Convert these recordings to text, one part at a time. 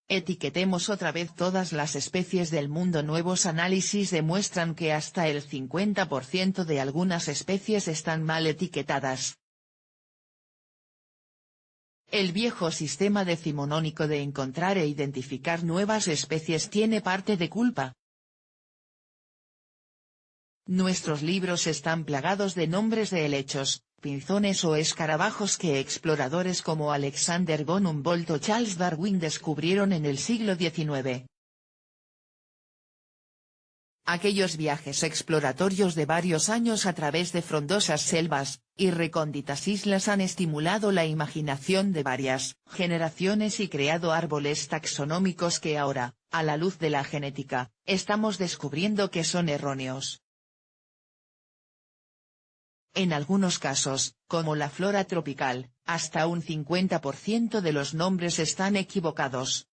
Etiquetemos otra vez todas las especies del mundo. Nuevos análisis demuestran que hasta el 50% de algunas especies están mal etiquetadas. El viejo sistema decimonónico de encontrar e identificar nuevas especies tiene parte de culpa. Nuestros libros están plagados de nombres de helechos, pinzones o escarabajos que exploradores como Alexander von Humboldt o Charles Darwin descubrieron en el siglo XIX. Aquellos viajes exploratorios de varios años a través de frondosas selvas y recónditas islas han estimulado la imaginación de varias generaciones y creado árboles taxonómicos que ahora, a la luz de la genética, estamos descubriendo que son erróneos. En algunos casos, como la flora tropical, hasta un 50% de los nombres están equivocados.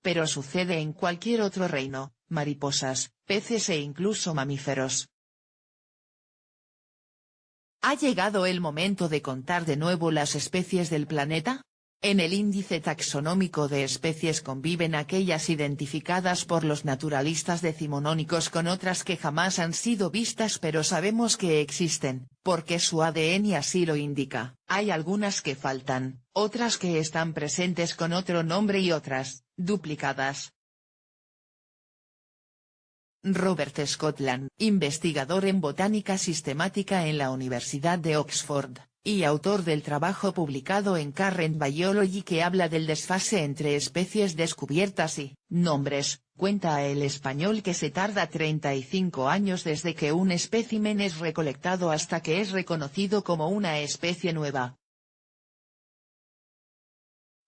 Pero sucede en cualquier otro reino, mariposas, peces e incluso mamíferos. ¿Ha llegado el momento de contar de nuevo las especies del planeta? En el índice taxonómico de especies conviven aquellas identificadas por los naturalistas decimonónicos con otras que jamás han sido vistas pero sabemos que existen, porque su ADN así lo indica. Hay algunas que faltan, otras que están presentes con otro nombre y otras, duplicadas. Robert Scotland, investigador en botánica sistemática en la Universidad de Oxford, y autor del trabajo publicado en Current Biology que habla del desfase entre especies descubiertas y nombres, cuenta a El Español que se tarda 35 años desde que un espécimen es recolectado hasta que es reconocido como una especie nueva.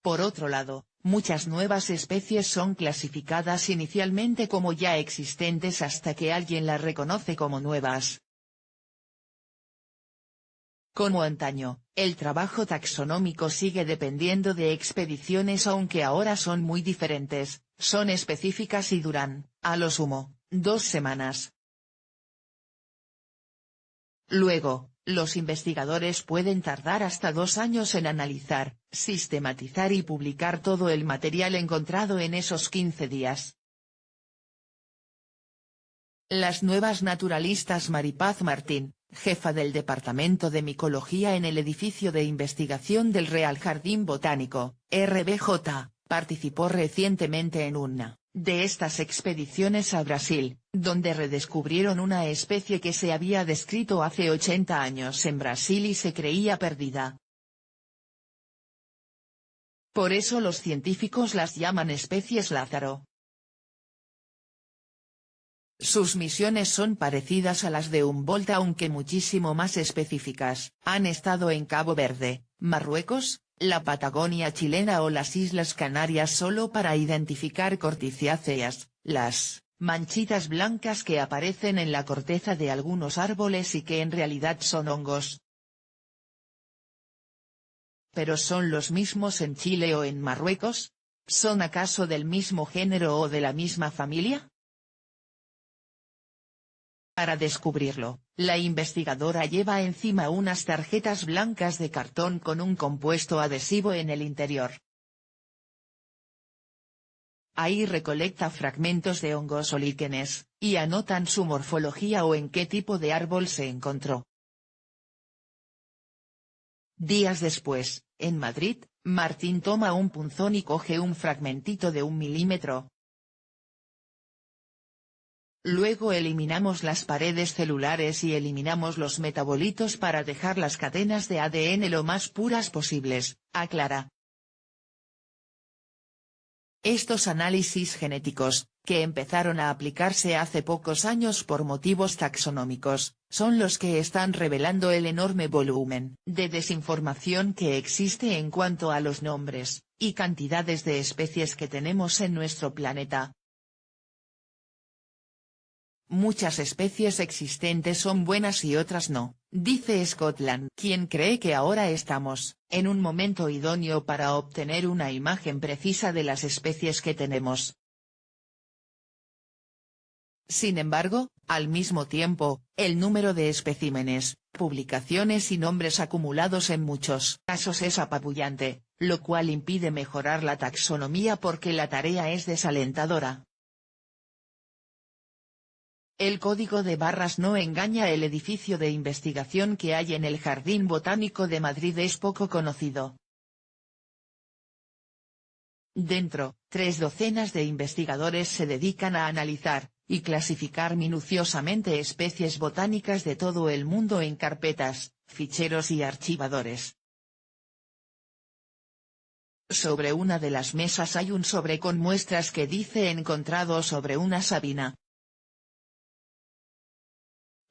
Por otro lado, muchas nuevas especies son clasificadas inicialmente como ya existentes hasta que alguien las reconoce como nuevas. Como antaño, el trabajo taxonómico sigue dependiendo de expediciones aunque ahora son muy diferentes, son específicas y duran, a lo sumo, 2 semanas. Luego, los investigadores pueden tardar hasta 2 años en analizar, sistematizar y publicar todo el material encontrado en esos 15 días. Las nuevas naturalistas Maripaz Martín, jefa del Departamento de Micología en el edificio de investigación del Real Jardín Botánico, RBJ, participó recientemente en una de estas expediciones a Brasil, donde redescubrieron una especie que se había descrito hace 80 años en Brasil y se creía perdida. Por eso los científicos las llaman especies Lázaro. Sus misiones son parecidas a las de Humboldt aunque muchísimo más específicas. Han estado en Cabo Verde, Marruecos, la Patagonia chilena o las Islas Canarias solo para identificar corticiáceas, las manchitas blancas que aparecen en la corteza de algunos árboles y que en realidad son hongos. ¿Pero son los mismos en Chile o en Marruecos? ¿Son acaso del mismo género o de la misma familia? Para descubrirlo, la investigadora lleva encima unas tarjetas blancas de cartón con un compuesto adhesivo en el interior. Ahí recolecta fragmentos de hongos o líquenes, y anotan su morfología o en qué tipo de árbol se encontró. Días después, en Madrid, Martín toma un punzón y coge un fragmentito de 1 milímetro. Luego eliminamos las paredes celulares y eliminamos los metabolitos para dejar las cadenas de ADN lo más puras posibles, aclara. Estos análisis genéticos, que empezaron a aplicarse hace pocos años por motivos taxonómicos, son los que están revelando el enorme volumen de desinformación que existe en cuanto a los nombres y cantidades de especies que tenemos en nuestro planeta. Muchas especies existentes son buenas y otras no, dice Scotland, quien cree que ahora estamos en un momento idóneo para obtener una imagen precisa de las especies que tenemos. Sin embargo, al mismo tiempo, el número de especímenes, publicaciones y nombres acumulados en muchos casos es apabullante, lo cual impide mejorar la taxonomía porque la tarea es desalentadora. El código de barras no engaña. El edificio de investigación que hay en el Jardín Botánico de Madrid es poco conocido. Dentro, 3 docenas de investigadores se dedican a analizar y clasificar minuciosamente especies botánicas de todo el mundo en carpetas, ficheros y archivadores. Sobre una de las mesas hay un sobre con muestras que dice encontrado sobre una sabina.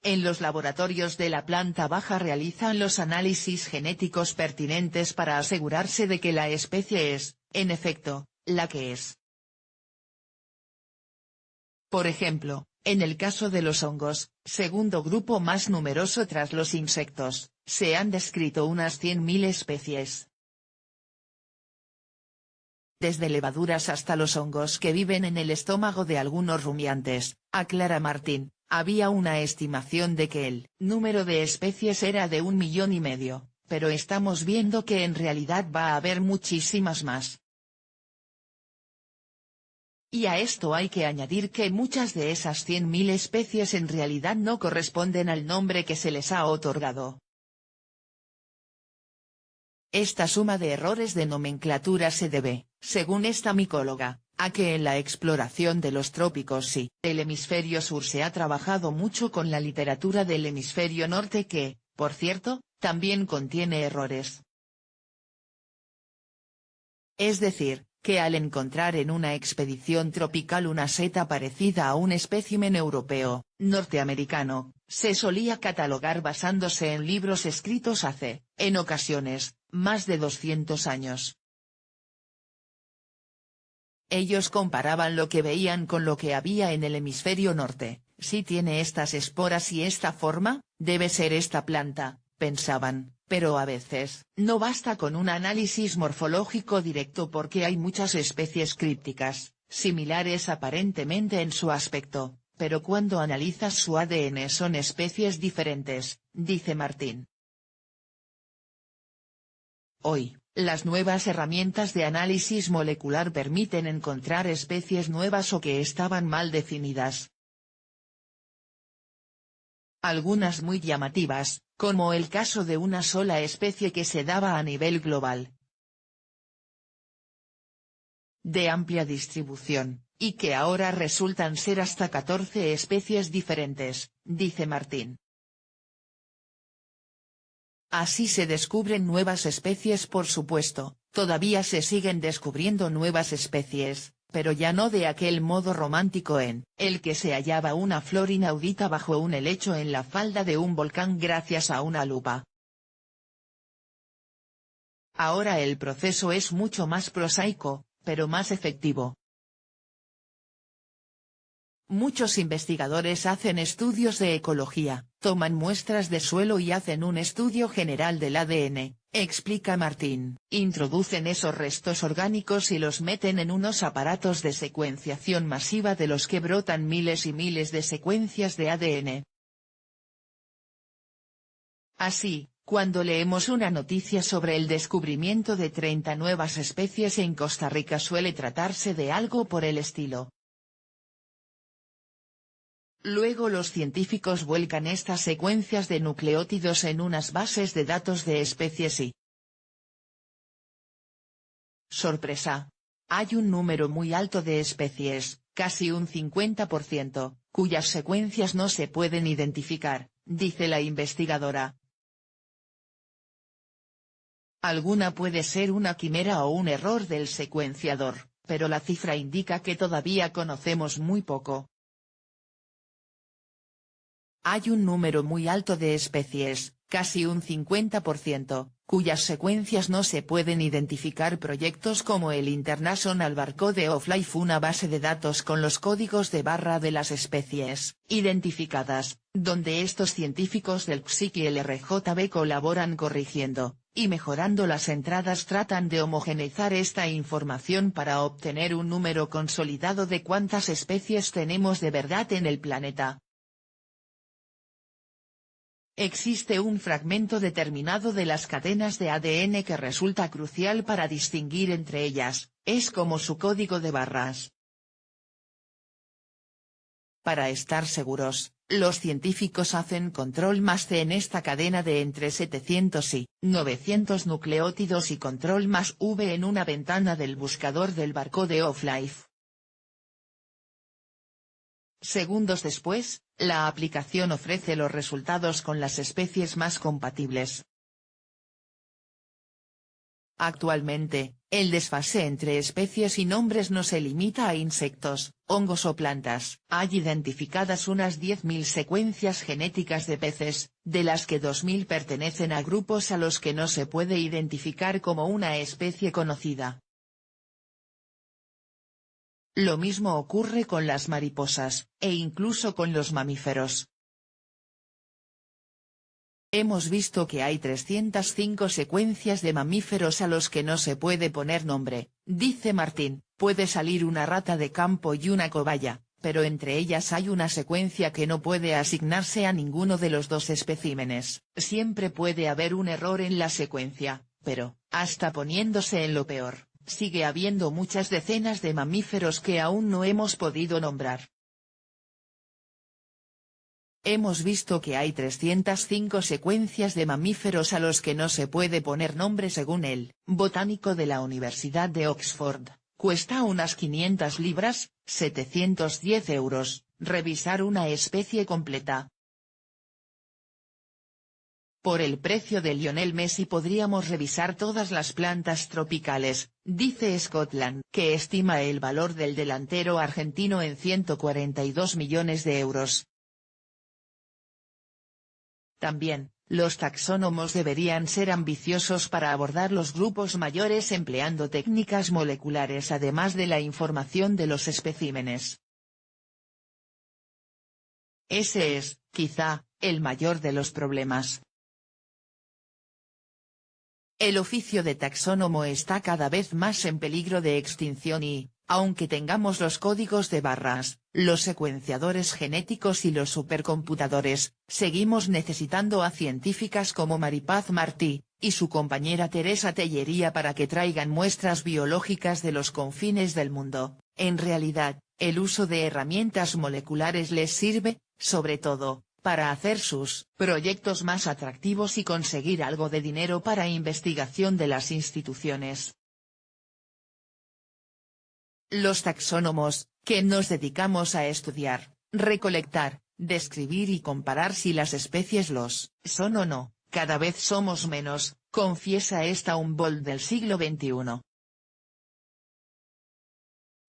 En los laboratorios de la planta baja realizan los análisis genéticos pertinentes para asegurarse de que la especie es, en efecto, la que es. Por ejemplo, en el caso de los hongos, segundo grupo más numeroso tras los insectos, se han descrito unas 100.000 especies. Desde levaduras hasta los hongos que viven en el estómago de algunos rumiantes, aclara Martín, había una estimación de que el número de especies era de 1,5 millones, pero estamos viendo que en realidad va a haber muchísimas más. Y a esto hay que añadir que muchas de esas 100.000 especies en realidad no corresponden al nombre que se les ha otorgado. Esta suma de errores de nomenclatura se debe, según esta micóloga, a que en la exploración de los trópicos y el hemisferio sur se ha trabajado mucho con la literatura del hemisferio norte que, por cierto, también contiene errores. Es decir, que al encontrar en una expedición tropical una seta parecida a un espécimen europeo, norteamericano, se solía catalogar basándose en libros escritos hace, en ocasiones, más de 200 años. Ellos comparaban lo que veían con lo que había en el hemisferio norte. Si tiene estas esporas y esta forma, debe ser esta planta, pensaban, pero a veces, no basta con un análisis morfológico directo porque hay muchas especies crípticas, similares aparentemente en su aspecto, pero cuando analizas su ADN son especies diferentes, dice Martín. Hoy, las nuevas herramientas de análisis molecular permiten encontrar especies nuevas o que estaban mal definidas. Algunas muy llamativas, como el caso de una sola especie que se daba a nivel global. De amplia distribución, y que ahora resultan ser hasta 14 especies diferentes, dice Martín. Así se descubren nuevas especies, por supuesto, todavía se siguen descubriendo nuevas especies, pero ya no de aquel modo romántico en el que se hallaba una flor inaudita bajo un helecho en la falda de un volcán gracias a una lupa. Ahora el proceso es mucho más prosaico, pero más efectivo. Muchos investigadores hacen estudios de ecología, toman muestras de suelo y hacen un estudio general del ADN, explica Martín. Introducen esos restos orgánicos y los meten en unos aparatos de secuenciación masiva de los que brotan miles y miles de secuencias de ADN. Así, cuando leemos una noticia sobre el descubrimiento de 30 nuevas especies en Costa Rica suele tratarse de algo por el estilo. Luego los científicos vuelcan estas secuencias de nucleótidos en unas bases de datos de especies y... ¡sorpresa! Hay un número muy alto de especies, casi un 50%, cuyas secuencias no se pueden identificar, dice la investigadora. Alguna puede ser una quimera o un error del secuenciador, pero la cifra indica que todavía conocemos muy poco. Hay un número muy alto de especies, casi un 50%, cuyas secuencias no se pueden identificar. Proyectos como el International Barcode of Life, una base de datos con los códigos de barra de las especies identificadas, donde estos científicos del CSIC y el RJB colaboran corrigiendo, y mejorando las entradas tratan de homogeneizar esta información para obtener un número consolidado de cuántas especies tenemos de verdad en el planeta. Existe un fragmento determinado de las cadenas de ADN que resulta crucial para distinguir entre ellas, es como su código de barras. Para estar seguros, los científicos hacen control más C en esta cadena de entre 700 y 900 nucleótidos y control más V en una ventana del buscador del barcode of life. Segundos después, la aplicación ofrece los resultados con las especies más compatibles. Actualmente, el desfase entre especies y nombres no se limita a insectos, hongos o plantas. Hay identificadas unas 10.000 secuencias genéticas de peces, de las que 2.000 pertenecen a grupos a los que no se puede identificar como una especie conocida. Lo mismo ocurre con las mariposas, e incluso con los mamíferos. Hemos visto que hay 305 secuencias de mamíferos a los que no se puede poner nombre, dice Martín. Puede salir una rata de campo y una cobaya, pero entre ellas hay una secuencia que no puede asignarse a ninguno de los dos especímenes. Siempre puede haber un error en la secuencia, pero, hasta poniéndose en lo peor, sigue habiendo muchas decenas de mamíferos que aún no hemos podido nombrar. Hemos visto que hay 305 secuencias de mamíferos a los que no se puede poner nombre según el botánico de la Universidad de Oxford. Cuesta unas 500 libras, 710 euros, revisar una especie completa. Por el precio de Lionel Messi podríamos revisar todas las plantas tropicales, dice Scotland, que estima el valor del delantero argentino en 142 millones de euros. También, los taxónomos deberían ser ambiciosos para abordar los grupos mayores empleando técnicas moleculares además de la información de los especímenes. Ese es, quizá, el mayor de los problemas. El oficio de taxónomo está cada vez más en peligro de extinción y, aunque tengamos los códigos de barras, los secuenciadores genéticos y los supercomputadores, seguimos necesitando a científicas como Maripaz Martí, y su compañera Teresa Tellería para que traigan muestras biológicas de los confines del mundo. En realidad, el uso de herramientas moleculares les sirve, sobre todo, para hacer sus proyectos más atractivos y conseguir algo de dinero para investigación de las instituciones. Los taxónomos, que nos dedicamos a estudiar, recolectar, describir y comparar si las especies los son o no, cada vez somos menos, confiesa esta Humboldt del siglo XXI.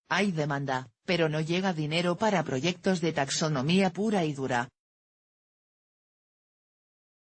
Hay demanda, pero no llega dinero para proyectos de taxonomía pura y dura.